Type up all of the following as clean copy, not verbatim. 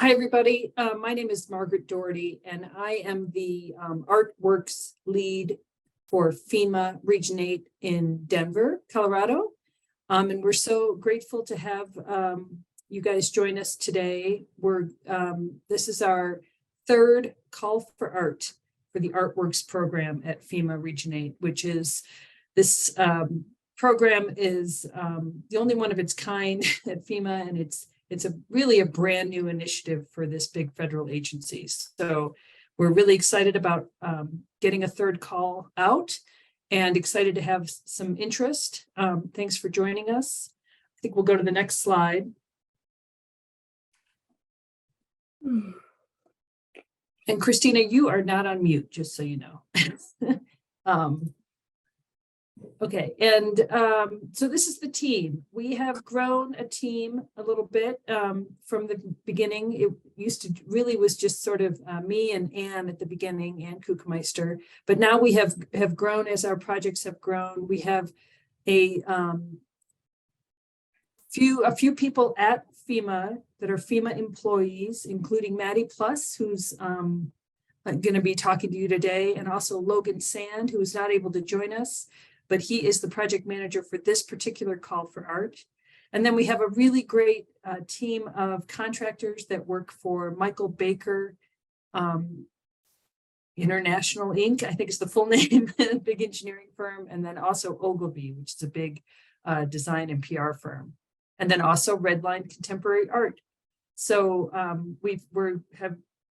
Hi, everybody. My name is Margaret Doherty, and I am the ArtWorks lead for FEMA Region 8 in Denver, Colorado. And we're so grateful to have you guys join us today. This is our third call for art for the ArtWorks program at FEMA Region 8, which is this program is the only one of its kind at FEMA, and it's really a brand new initiative for this big federal agency. So we're really excited about getting a third call out and excited to have some interest. Thanks for joining us. I think we'll go to the next slide. And Christina, you are not on mute, just so you know. Okay, and so this is the team. We have grown a team a little bit from the beginning. It used to really was just sort of me and Anne at the beginning, Anne Kuchmeister. But now we have grown as our projects have grown. We have a few people at FEMA that are FEMA employees, including Maddie Plus, who's going to be talking to you today, and also Logan Sand, who is not able to join us, but he is the project manager for this particular call for art. And then we have a really great team of contractors that work for Michael Baker International Inc. I think is the full name, big engineering firm. And then also Ogilvy, which is a big design and PR firm. And then also Redline Contemporary Art. So we're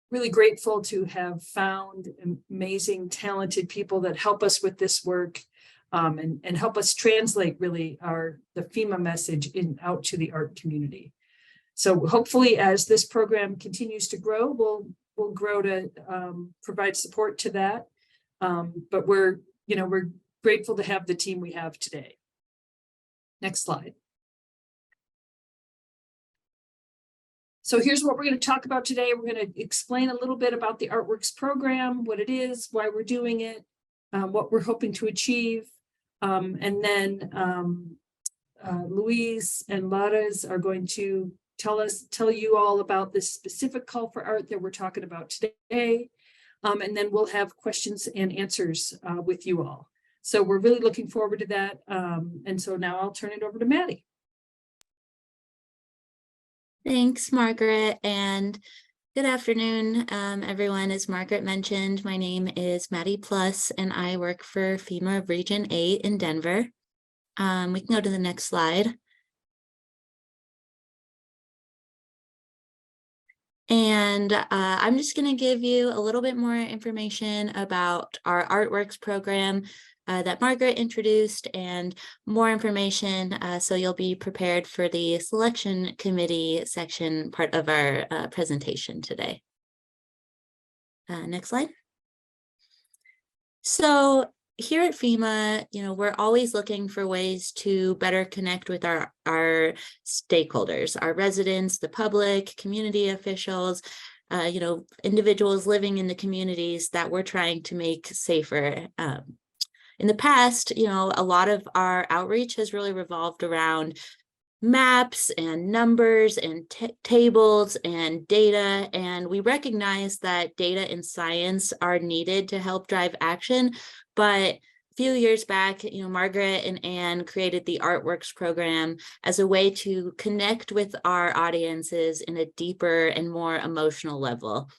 really grateful to have found amazing, talented people that help us with this work. And help us translate really the FEMA message out to the art community. So hopefully, as this program continues to grow, we'll grow to provide support to that. But we're grateful to have the team we have today. Next slide. So here's what we're going to talk about today. We're going to explain a little bit about the ArtWorks program, what it is, why we're doing it, what we're hoping to achieve. And then Louise and Laras are going to tell you all about this specific call for art that we're talking about today. And then we'll have questions and answers with you all. So we're really looking forward to that. And so now I'll turn it over to Maddie. Thanks, Margaret, and good afternoon, everyone. As Margaret mentioned, my name is Maddie Plus, and I work for FEMA Region 8 in Denver. We can go to the next slide. And I'm just going to give you a little bit more information about our ArtWorks program that Margaret introduced, and more information so you'll be prepared for the selection committee section part of our presentation today. Next slide. So here at FEMA, we're always looking for ways to better connect with our stakeholders, our residents, the public, community officials, individuals living in the communities that we're trying to make safer. In the past, a lot of our outreach has really revolved around maps and numbers and tables and data. And we recognize that data and science are needed to help drive action. But a few years back, Margaret and Anne created the ArtWorks program as a way to connect with our audiences in a deeper and more emotional level.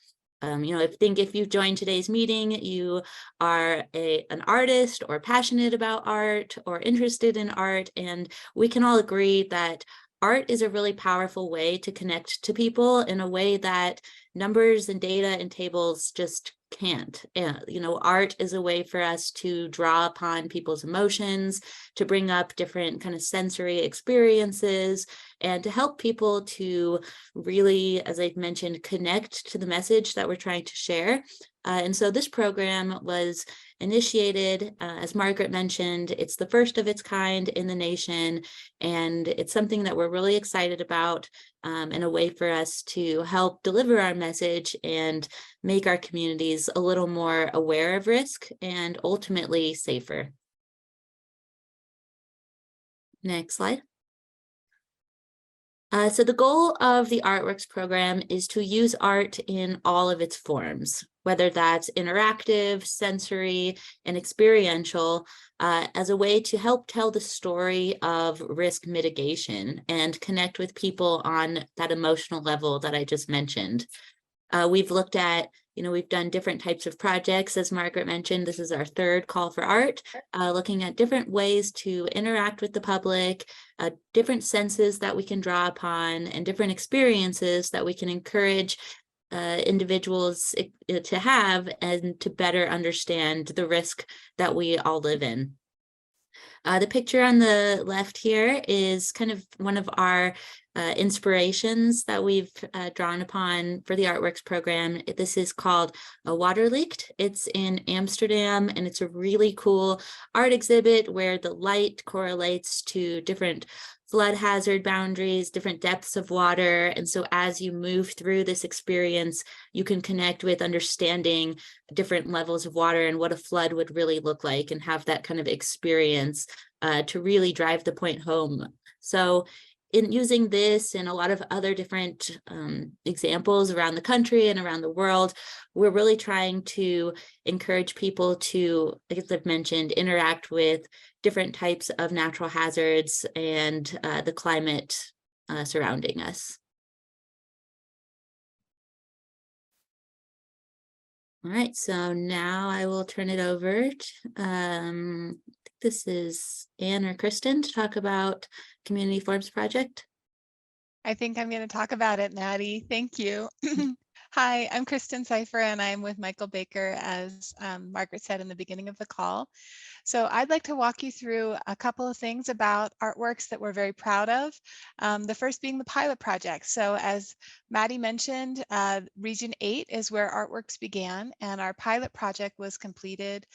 I think if you've joined today's meeting, you are an artist or passionate about art or interested in art, and we can all agree that art is a really powerful way to connect to people in a way that numbers and data and tables just can't. Art is a way for us to draw upon people's emotions, to bring up different kind of sensory experiences, and to help people to really, as I've mentioned, connect to the message that we're trying to share. And so this program was initiated, as Margaret mentioned, it's the first of its kind in the nation, and it's something that we're really excited about, and a way for us to help deliver our message and make our communities a little more aware of risk and ultimately safer. Next slide. So the goal of the ArtWorks program is to use art in all of its forms, whether that's interactive, sensory, and experiential, as a way to help tell the story of risk mitigation and connect with people on that emotional level that I just mentioned. We've looked at, we've done different types of projects, as Margaret mentioned. This is our third call for art, looking at different ways to interact with the public, different senses that we can draw upon, and different experiences that we can encourage individuals to have and to better understand the risk that we all live in. The picture on the left here is kind of one of our inspirations that we've drawn upon for the ArtWorks program. This is called Water Leaked. It's in Amsterdam, and it's a really cool art exhibit where the light correlates to different flood hazard boundaries, different depths of water. And so as you move through this experience, you can connect with understanding different levels of water and what a flood would really look like, and have that kind of experience to really drive the point home. So in using this and a lot of other different examples around the country and around the world, we're really trying to encourage people to, as I've mentioned, interact with different types of natural hazards and the climate surrounding us. All right, so now I will turn it over to, this is Anne or Kristen to talk about Community Forms Project. I think I'm going to talk about it, Maddie. Thank you. Hi, I'm Kristen Cipher, and I'm with Michael Baker, as Margaret said in the beginning of the call. So I'd like to walk you through a couple of things about ArtWorks that we're very proud of. The first being the pilot project. So as Maddie mentioned, Region 8 is where ArtWorks began, and our pilot project was completed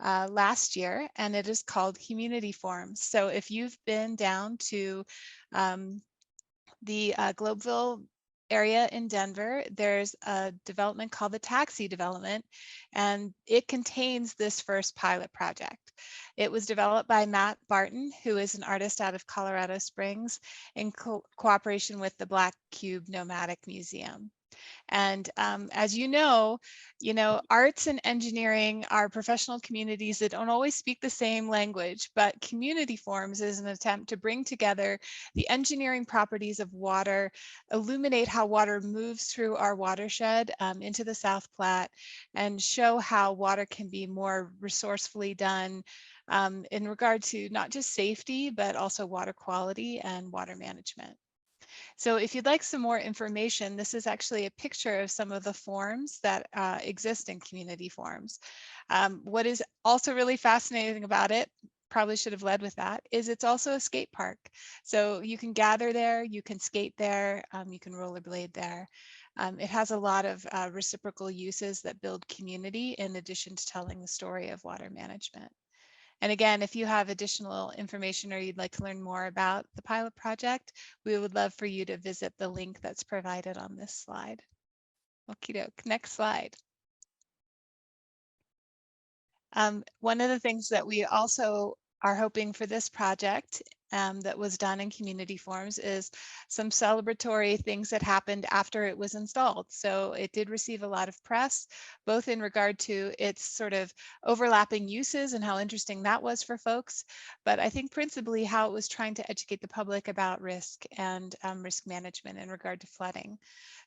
last year, and it is called Community Forms. So if you've been down to the Globeville area in Denver, there's a development called the Taxi Development, and it contains this first pilot project. It was developed by Matt Barton, who is an artist out of Colorado Springs, in cooperation with the Black Cube Nomadic Museum. And as you know, arts and engineering are professional communities that don't always speak the same language, but Community Forms is an attempt to bring together the engineering properties of water, illuminate how water moves through our watershed into the South Platte, and show how water can be more resourcefully done in regard to not just safety, but also water quality and water management. So if you'd like some more information, this is actually a picture of some of the forms that exist in Community Forms. What is also really fascinating about it, probably should have led with that, is it's also a skate park. So you can gather there, you can skate there, you can rollerblade there. It has a lot of reciprocal uses that build community in addition to telling the story of water management. And again, if you have additional information or you'd like to learn more about the pilot project, we would love for you to visit the link that's provided on this slide. Okie doke, next slide. One of the things that we also are hoping for this project that was done in Community Forms is some celebratory things that happened after it was installed. So it did receive a lot of press, both in regard to its sort of overlapping uses and how interesting that was for folks, but I think principally how it was trying to educate the public about risk and risk management in regard to flooding.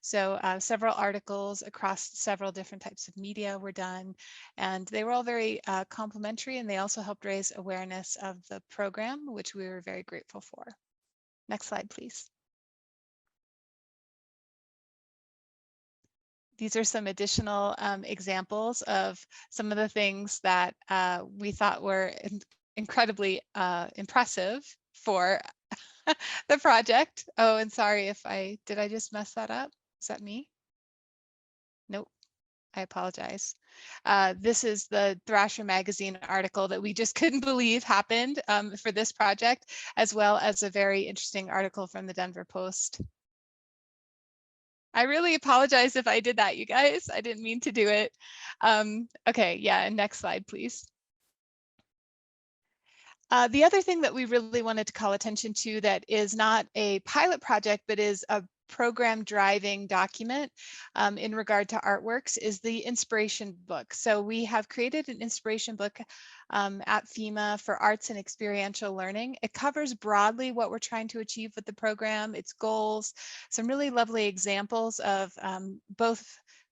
So several articles across several different types of media were done, and they were all very complimentary, and they also helped raise awareness of the program, which we were very grateful for. Next slide, please. These are some additional examples of some of the things that we thought were incredibly impressive for the project. Oh, and sorry if did I just mess that up? Is that me? Nope. I apologize. This is the Thrasher magazine article that we just couldn't believe happened for this project, as well as a very interesting article from the Denver Post. I really apologize if I did that, you guys. I didn't mean to do it. Okay, yeah, and next slide, please. The other thing that we really wanted to call attention to that is not a pilot project, but is a program driving document in regard to ArtWorks is the inspiration book. So we have created an inspiration book at FEMA for arts and experiential learning. It covers broadly what we're trying to achieve with the program, its goals, some really lovely examples of both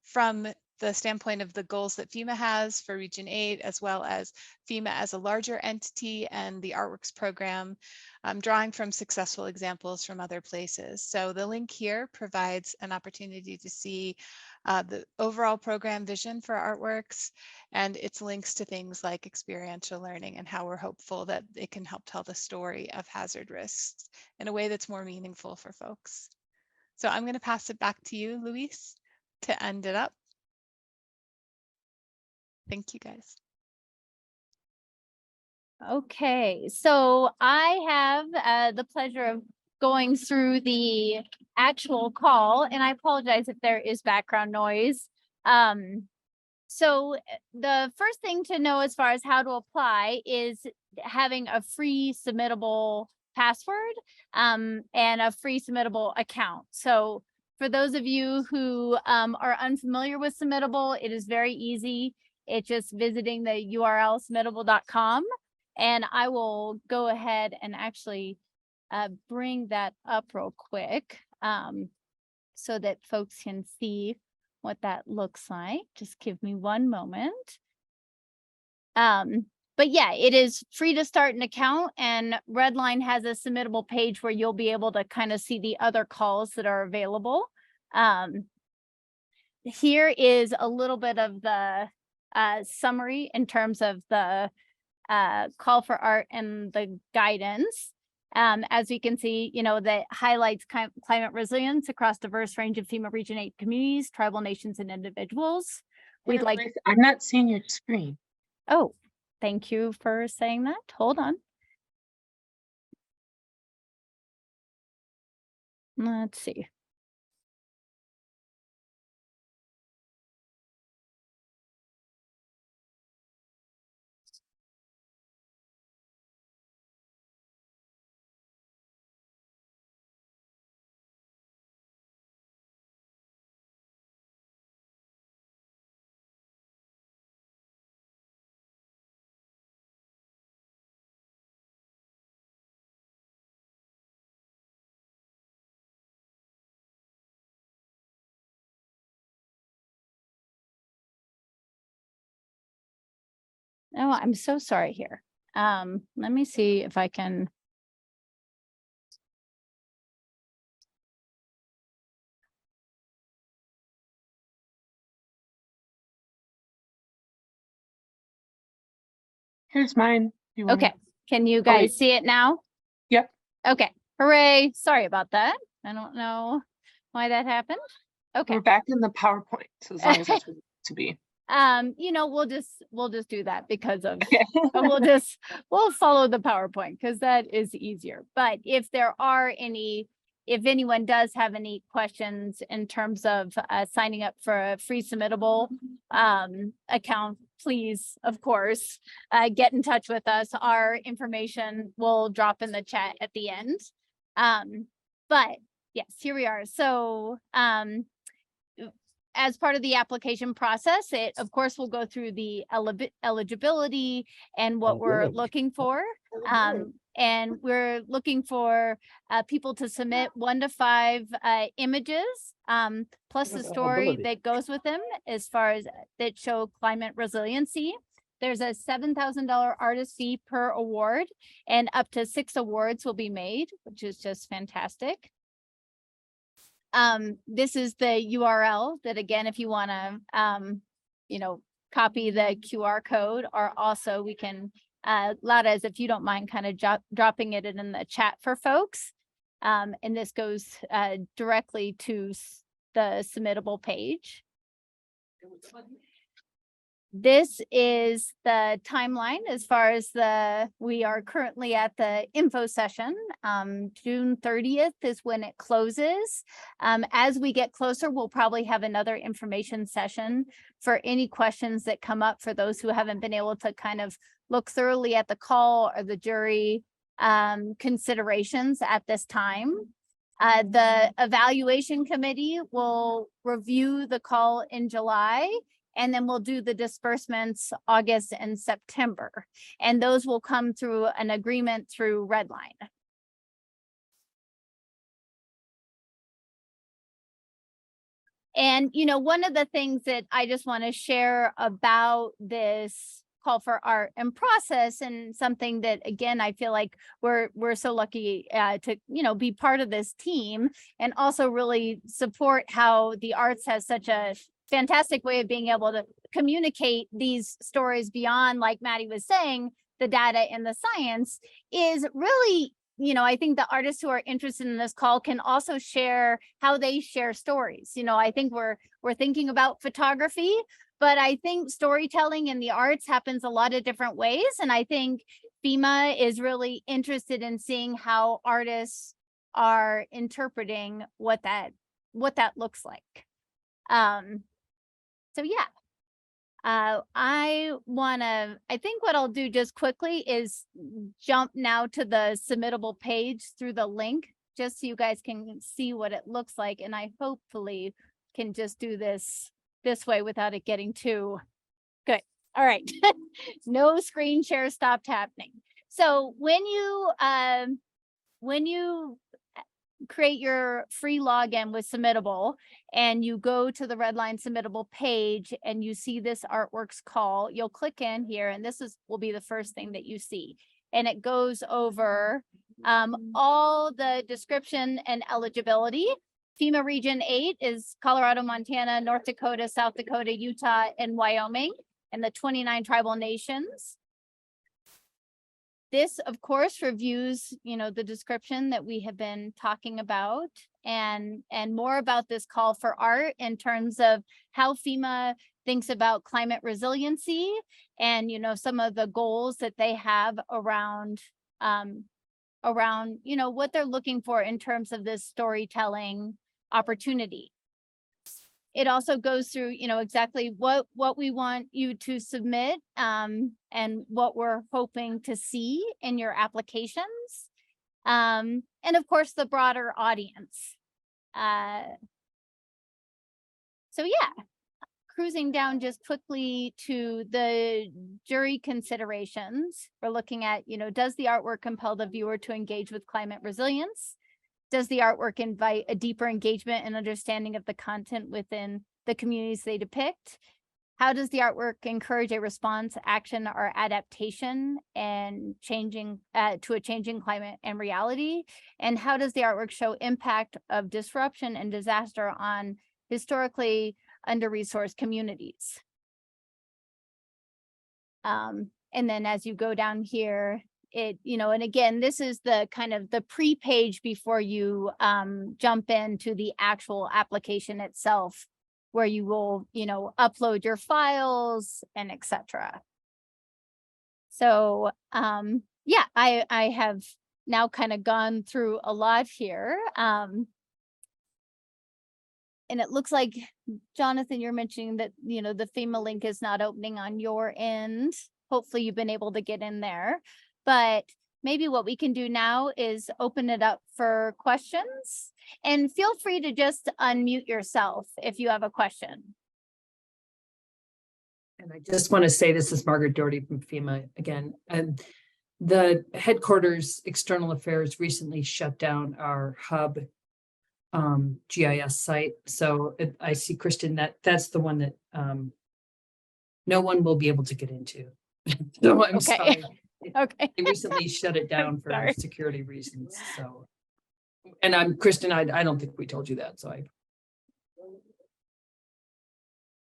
from the standpoint of the goals that FEMA has for Region 8, as well as FEMA as a larger entity and the ArtWorks program, drawing from successful examples from other places. So the link here provides an opportunity to see the overall program vision for ArtWorks and its links to things like experiential learning and how we're hopeful that it can help tell the story of hazard risks in a way that's more meaningful for folks. So I'm going to pass it back to you, Luis, to end it up. Thank you, guys. Okay, so I have the pleasure of going through the actual call, and I apologize if there is background noise. So the first thing to know as far as how to apply is having a free submittable password and a free submittable account. So for those of you who are unfamiliar with submittable, it is very easy. It's just visiting the URL submittable.com. And I will go ahead and actually bring that up real quick so that folks can see what that looks like. Just give me one moment. But yeah, it is free to start an account, and Redline has a submittable page where you'll be able to kind of see the other calls that are available. Here is a little bit of the summary in terms of the call for art and the guidance. As we can see, that highlights climate resilience across diverse range of FEMA Region 8 communities, tribal nations, and individuals. We'd like. I'm not seeing your screen. Oh, thank you for saying that. Hold on. Let's see. Oh, I'm so sorry here. Let me see if I can. Here's mine. Okay, can you guys see it now? Yep. Okay, hooray. Sorry about that. I don't know why that happened. Okay. We're back in the PowerPoint, so as long as that's what it's to be. We'll just do that because of we'll follow the PowerPoint because that is easier. But if anyone does have any questions in terms of signing up for a free submittable account, please, of course, get in touch with us. Our information will drop in the chat at the end. But yes, here we are. So as part of the application process, it of course will go through the eligibility and what we're looking for. And we're looking for people to submit 1 to 5 images, plus the story that goes with them as far as that show climate resiliency. There's a $7,000 artist fee per award, and up to 6 awards will be made, which is just fantastic. This is the URL that, again, if you want to, copy the QR code, or also we can, Ladas, if you don't mind kind of dropping it in the chat for folks. And this goes directly to the submittable page. This is the timeline as far as we are currently at the info session. June 30th is when it closes. As we get closer, we'll probably have another information session for any questions that come up for those who haven't been able to kind of look thoroughly at the call or the jury considerations at this time. The evaluation committee will review the call in July, and then we'll do the disbursements August and September. And those will come through an agreement through Redline. And, you know, one of the things that I just want to share about this call for art and process, and something that, again, I feel like we're so lucky to, you know, be part of this team, and also really support how the arts has such a fantastic way of being able to communicate these stories beyond, like Maddie was saying, the data and the science, is really, you know, I think the artists who are interested in this call can also share how they share stories. You know, I think we're thinking about photography, but I think storytelling in the arts happens a lot of different ways. And I think FEMA is really interested in seeing how artists are interpreting what that looks like. So yeah. I think what I'll do just quickly is jump now to the submittable page through the link, just so you guys can see what it looks like. And I hopefully can just do this way without it getting too good. All right. No screen share stopped happening. So when you create your free login with Submittable, and you go to the Redline Submittable page and you see this ArtWorks call, you'll click in here, and this will be the first thing that you see. And it goes over all the description and eligibility. FEMA Region 8 is Colorado, Montana, North Dakota, South Dakota, Utah, and Wyoming, and the 29 tribal nations. This, of course, reviews, you know, the description that we have been talking about, and more about this call for art in terms of how FEMA thinks about climate resiliency, and, you know, some of the goals that they have around, you know, what they're looking for in terms of this storytelling opportunity. It also goes through, you know, exactly what we want you to submit, and what we're hoping to see in your applications, and of course the broader audience. So yeah, cruising down just quickly to the jury considerations. We're looking at, you know, does the artwork compel the viewer to engage with climate resilience? Does the artwork invite a deeper engagement and understanding of the content within the communities they depict? How does the artwork encourage a response, action, or adaptation and to a changing climate and reality? And how does the artwork show impact of disruption and disaster on historically under-resourced communities? And then as you go down here, you know, and again, this is the kind of the pre-page before you jump into the actual application itself, where you will, you know, upload your files and etc. So yeah, I have now kind of gone through a lot here. And it looks like, Jonathan, you're mentioning that, you know, the FEMA link is not opening on your end. Hopefully you've been able to get in there. But maybe what we can do now is open it up for questions, and feel free to just unmute yourself if you have a question. And I just want to say, this is Margaret Doherty from FEMA again. And the headquarters external affairs recently shut down our hub GIS site. So I see, Kristen, that's the one that no one will be able to get into. So I'm sorry. Okay. They recently shut it down for Sorry. security reasons. So, and I'm Kristen, I don't think we told you that. So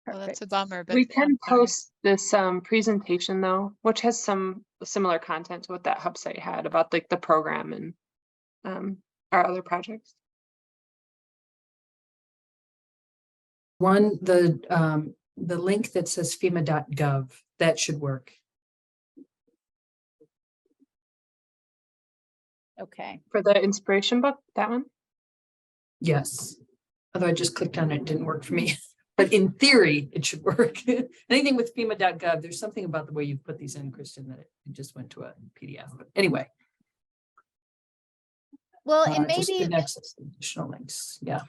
Well, that's a bummer, but We can I'm sorry. post this presentation though, which has some similar content to what that hub site had about like the program and our other projects. the link that says FEMA.gov, that should work. Okay. For the inspiration book, that one? Yes. Although I just clicked on it, it didn't work for me. But in theory, it should work. Anything with FEMA.gov, there's something about the way you put these in, Kristen, that it just went to a PDF. But anyway. Well, and Just maybe didn't access the additional links. Yeah.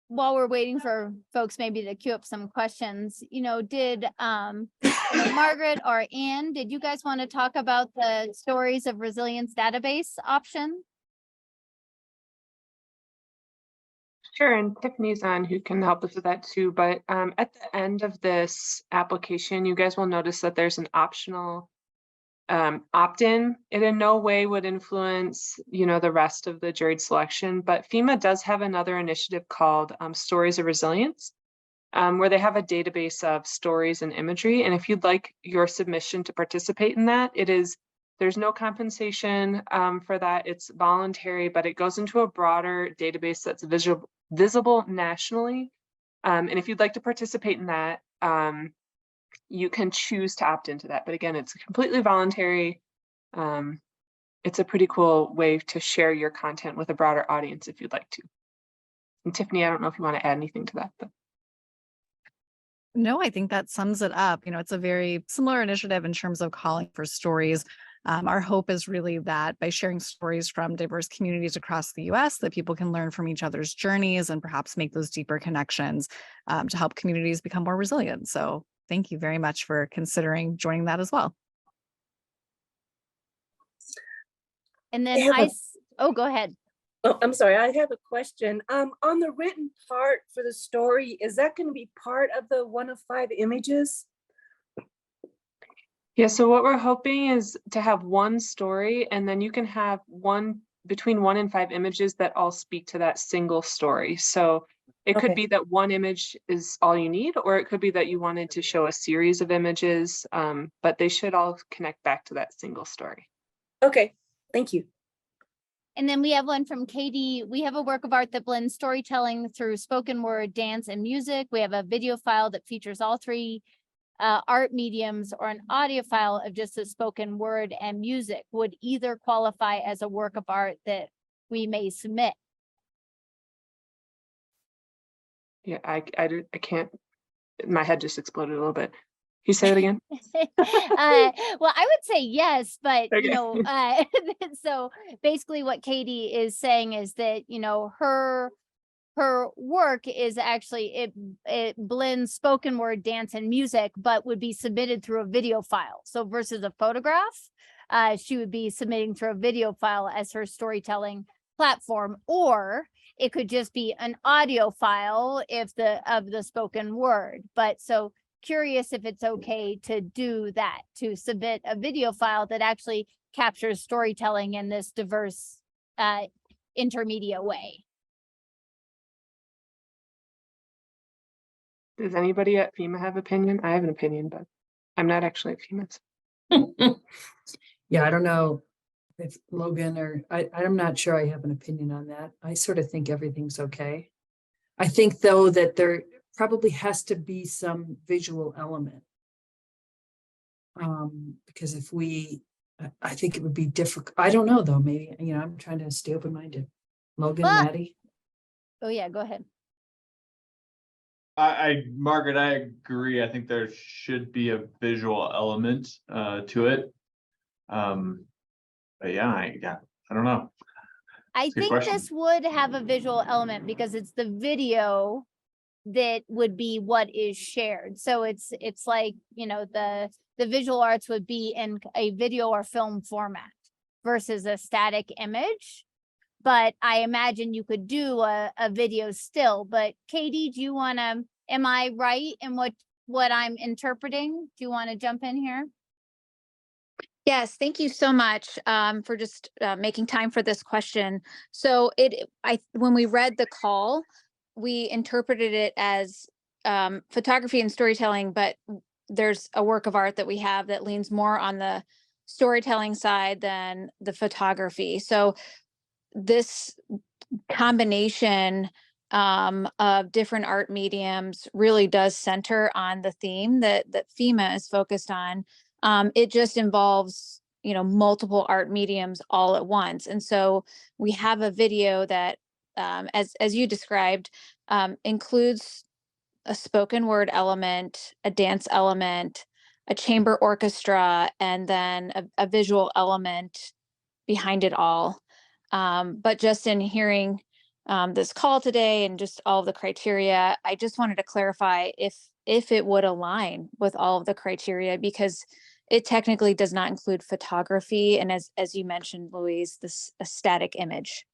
while we're waiting for folks maybe to queue up some questions, did Margaret or Ann, did you guys want to talk about the Stories of Resilience database option? Sure, and Tiffany's on who can help us with that too. But at the end of this application, you guys will notice that there's an optional opt-in. It in no way would influence, the rest of the juried selection, but FEMA does have another initiative called Stories of Resilience, where they have a database of stories and imagery. And if you'd like your submission to participate in that, there's no compensation for that. It's voluntary, but it goes into a broader database that's visible nationally. And if you'd like to participate in that, you can choose to opt into that. But again, it's completely voluntary. It's a pretty cool way to share your content with a broader audience if you'd like to. And Tiffany, I don't know if you want to add anything to that, but. No, I think that sums it up. It's a very similar initiative in terms of calling for stories. Our hope is really that by sharing stories from diverse communities across the US, that people can learn from each other's journeys and perhaps make those deeper connections to help communities become more resilient. So thank you very much for considering joining that as well. And then go ahead. Oh, I'm sorry, I have a question. On the written part for the story, is that going to be part of the 1 of 5 images? Yeah, so what we're hoping is to have one story, and then you can have between 1 and 5 images that all speak to that single story. So it could be that one image is all you need, or it could be that you wanted to show a series of images, but they should all connect back to that single story. Okay, thank you. And then we have one from Katie. We have a work of art that blends storytelling through spoken word, dance, and music. We have a video file that features all 3 art mediums, or an audio file of just the spoken word and music. Would either qualify as a work of art that we may submit? Yeah, I can't, my head just exploded a little bit. Can you say it again? Well, I would say yes, but Okay. so basically what Katie is saying is that, her work is actually, it blends spoken word, dance, and music, but would be submitted through a video file. So versus a photograph, she would be submitting through a video file as her storytelling platform, or it could just be an audio file of the spoken word. But so curious if it's okay to do that, to submit a video file that actually captures storytelling in this diverse intermediate way. Does anybody at FEMA have opinion? I have an opinion, but I'm not actually at FEMA. Yeah, I don't know if Logan or I'm not sure I have an opinion on that. I sort of think everything's okay. I think though that there probably has to be some visual element. Because if I think it would be difficult. I don't know though, maybe, I'm trying to stay open-minded. Logan, Maddie? Oh yeah, go ahead. Margaret, I agree. I think there should be a visual element to it. But yeah, I don't know. I think this would have a visual element because it's the video that would be what is shared. So it's like, the visual arts would be in a video or film format versus a static image. But I imagine you could do a video still. But Katie, am I right in what I'm interpreting? Do you want to jump in here? Yes, thank you so much for just making time for this question. So when we read the call, we interpreted it as photography and storytelling, but there's a work of art that we have that leans more on the storytelling side than the photography. So this combination of different art mediums really does center on the theme that FEMA is focused on. It just involves, multiple art mediums all at once. And so we have a video that, as you described, includes a spoken word element, a dance element, a chamber orchestra, and then a visual element behind it all. But just in hearing this call today and just all of the criteria, I just wanted to clarify if it would align with all of the criteria, because it technically does not include photography, and as you mentioned, Louise, this a static image.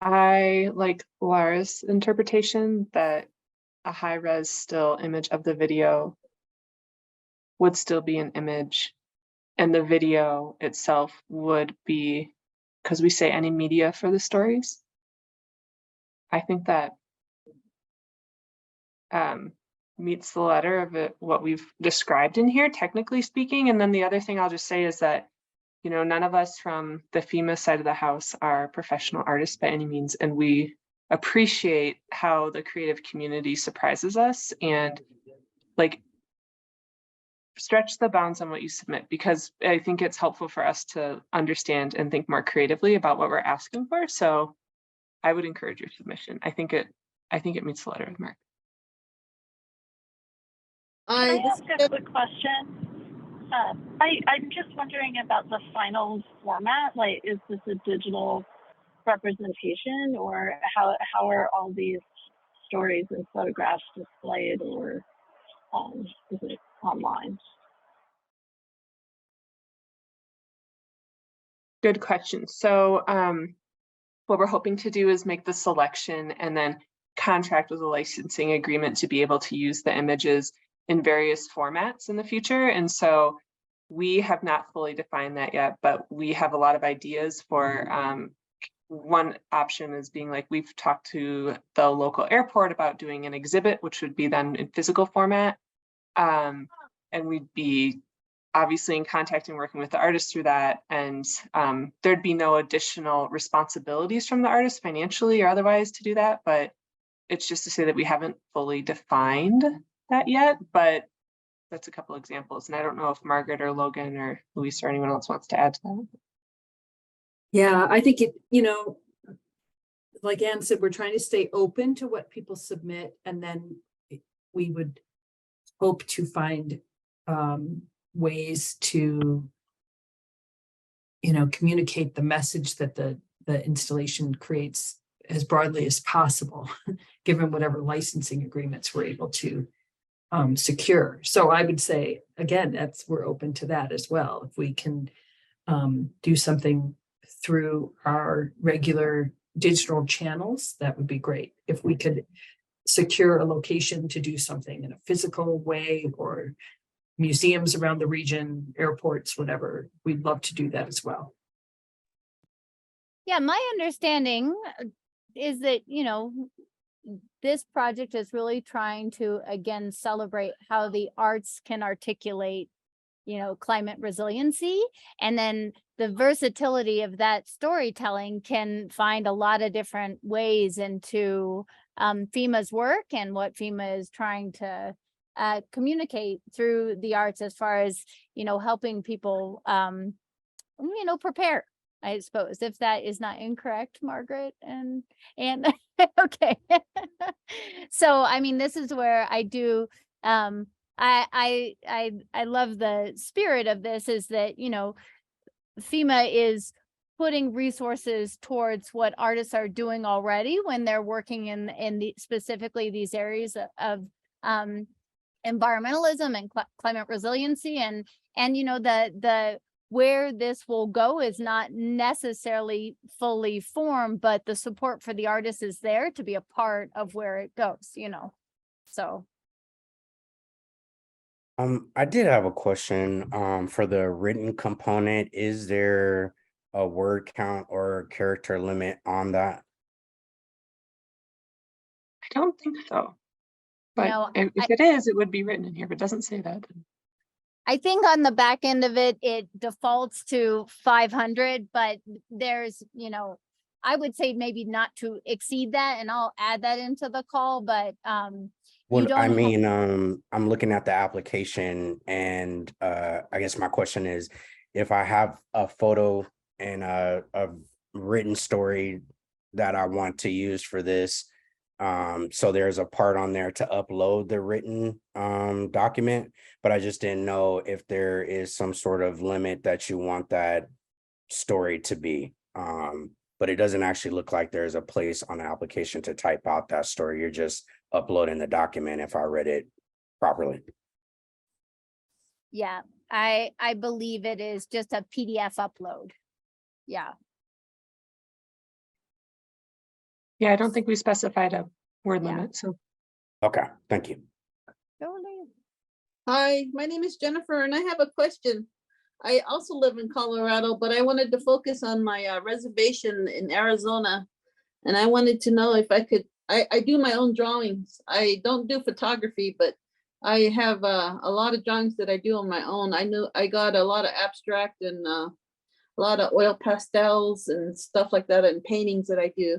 I like Laura's interpretation that a high-res still image of the video would still be an image, and the video itself would be, because we say any media for the stories. I think that meets the letter of it, what we've described in here, technically speaking. And then the other thing I'll just say is that, you know, none of us from the FEMA side of the house are professional artists by any means, and we appreciate how the creative community surprises us and like stretch the bounds on what you submit, because I think it's helpful for us to understand and think more creatively about what we're asking for. So I would encourage your submission. I think it meets the letter of the mark. Can I ask a quick question? I'm just wondering about the final format. Like, is this a digital representation, or how are all these stories and photographs displayed, or is it online? Good question. So what we're hoping to do is make the selection and then contract with a licensing agreement to be able to use the images in various formats in the future. And so we have not fully defined that yet, but we have a lot of ideas for one option is being like, we've talked to the local airport about doing an exhibit, which would be then in physical format. And we'd be obviously in contact and working with the artist through that. And there'd be no additional responsibilities from the artist financially or otherwise to do that. But it's just to say that we haven't fully defined that yet, but that's a couple examples. And I don't know if Margaret or Logan or Luis or anyone else wants to add to that. Yeah, I think it, you know, like Anne said, we're trying to stay open to what people submit, and then we would hope to find ways to, you know, communicate the message that the installation creates as broadly as possible, given whatever licensing agreements we're able to secure. So I would say, again, we're open to that as well. If we can do something through our regular digital channels, that would be great. If we could secure a location to do something in a physical way, or museums around the region, airports, whatever, we'd love to do that as well. Yeah, my understanding is that, you know, this project is really trying to, again, celebrate how the arts can articulate, you know, climate resiliency. And then the versatility of that storytelling can find a lot of different ways into FEMA's work and what FEMA is trying to communicate through the arts, as far as, you know, helping people, you know, prepare, I suppose, if that is not incorrect, Margaret and okay. So, I mean, this is where I do, I love the spirit of this, is that, you know, FEMA is putting resources towards what artists are doing already when they're working in the specifically these areas of environmentalism and climate resiliency, and you know, the where this will go is not necessarily fully formed, but the support for the artist is there to be a part of where it goes, you know. So I did have a question for the written component. Is there a word count or character limit on that? I don't think so. But no, if it is, it would be written in here, but it doesn't say that. I think on the back end of it, it defaults to 500, but there's, you know, I would say maybe not to exceed that, and I'll add that into the call, but Well, I mean, I'm looking at the application, and I guess my question is, if I have a photo and a written story that I want to use for this. So there's a part on there to upload the written document, but I just didn't know if there is some sort of limit that you want that story to be. But it doesn't actually look like there's a place on the application to type out that story. You're just uploading the document if I read it properly. Yeah, I believe it is just a PDF upload. Yeah. Yeah, I don't think we specified a word Yeah. limit, so. Okay, thank you. Totally. Hi, my name is Jennifer and I have a question. I also live in Colorado, but I wanted to focus on my reservation in Arizona. And I wanted to know if I could, I do my own drawings. I don't do photography, but I have a lot of drawings that I do on my own. I got a lot of abstract and a lot of oil pastels and stuff like that and paintings that I do.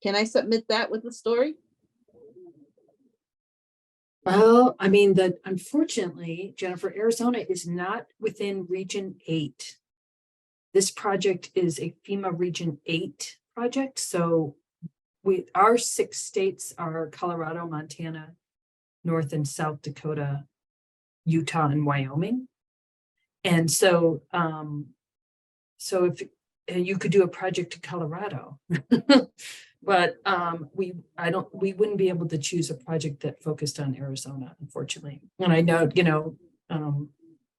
Can I submit that with the story? Well, I mean, unfortunately, Jennifer, Arizona is not within Region 8. This project is a FEMA Region 8 project. So our 6 states are Colorado, Montana, North and South Dakota, Utah, and Wyoming. And so, if you could do a project in Colorado, but we wouldn't be able to choose a project that focused on Arizona, unfortunately. And I know,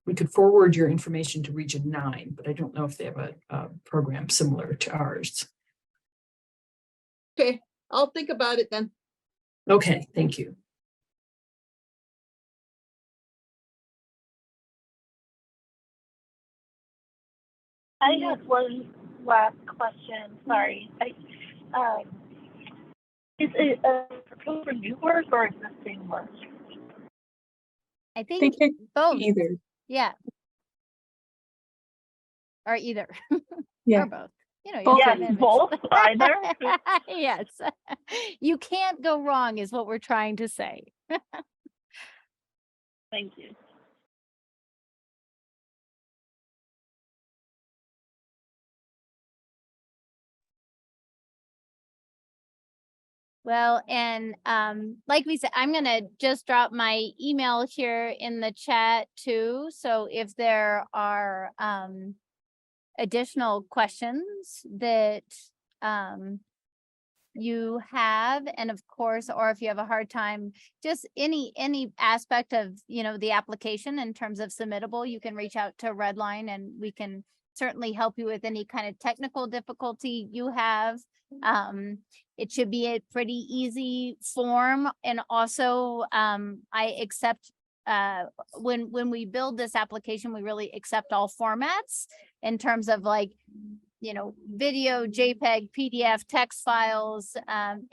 we could forward your information to Region 9, but I don't know if they have a program similar to ours. Okay, I'll think about it then. Okay, thank you. I have one last question. Sorry. Is it a proposal for new work or existing work? I I think think both. either. Yeah. Or either. Yeah. Or both. You know, Both you are have Yes, an image. both, either. Yes. You can't go wrong is what we're trying to say. Thank you. Well, and like we said, I'm gonna just drop my email here in the chat too. So if there are additional questions that you have, and of course, or if you have a hard time, just any aspect of, the application in terms of submittable, you can reach out to Redline and we can certainly help you with any kind of technical difficulty you have. It should be a pretty easy form. And also, I accept, when we build this application, we really accept all formats in terms of like, video, JPEG, PDF, text files,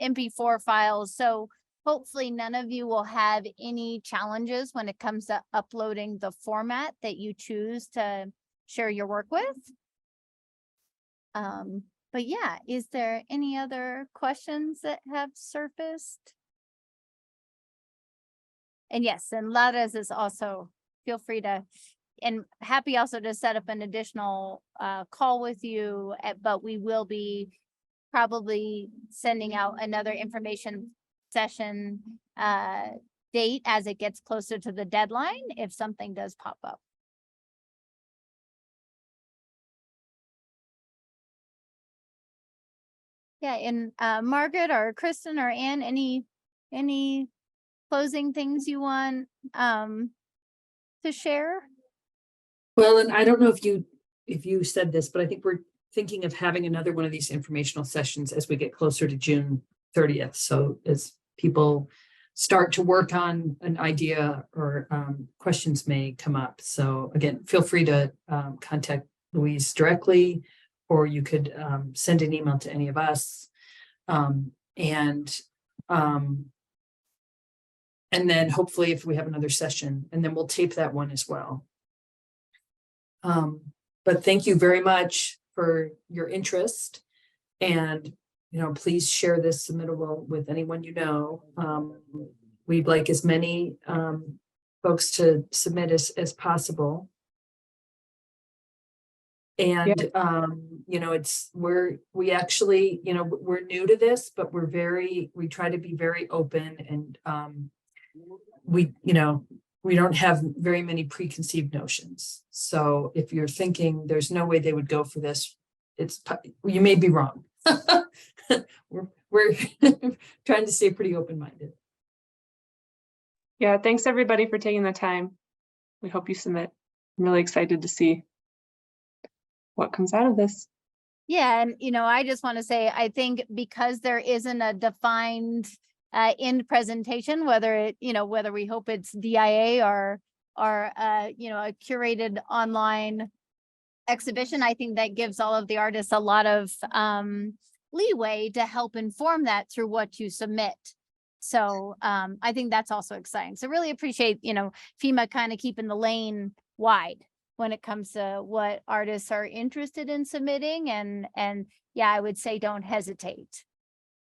MP4 files. So hopefully none of you will have any challenges when it comes to uploading the format that you choose to share your work with. But yeah, is there any other questions that have surfaced? And yes, and Laura's is also, feel free to, and happy also to set up an additional call with you, but we will be probably sending out another information session date as it gets closer to the deadline if something does pop up. Yeah, and Margaret or Kristen or Ann, any closing things you want to share? Well, and I don't know if you said this, but I think we're thinking of having another one of these informational sessions as we get closer to June 30th. So as people start to work on an idea or questions may come up. So again, feel free to contact Louise directly, or you could send an email to any of us. And then hopefully if we have another session, and then we'll tape that one as well. But thank you very much for your interest, and please share this submittable with anyone you know. We'd like as many folks to submit as possible. And, you know, we actually, you know, we're new to this, but we try to be very open and, you know, we don't have very many preconceived notions. So if you're thinking there's no way they would go for this, you may be wrong. We're trying to stay pretty open-minded. Yeah, thanks everybody for taking the time. We hope you submit. I'm really excited to see what comes out of this. Yeah, and you know, I just want to say, I think because there isn't a defined end presentation, whether we hope it's DIA or you know, a curated online exhibition, I think that gives all of the artists a lot of leeway to help inform that through what you submit. So I think that's also exciting. So really appreciate, you know, FEMA kind of keeping the lane wide when it comes to what artists are interested in submitting, and yeah, I would say don't hesitate.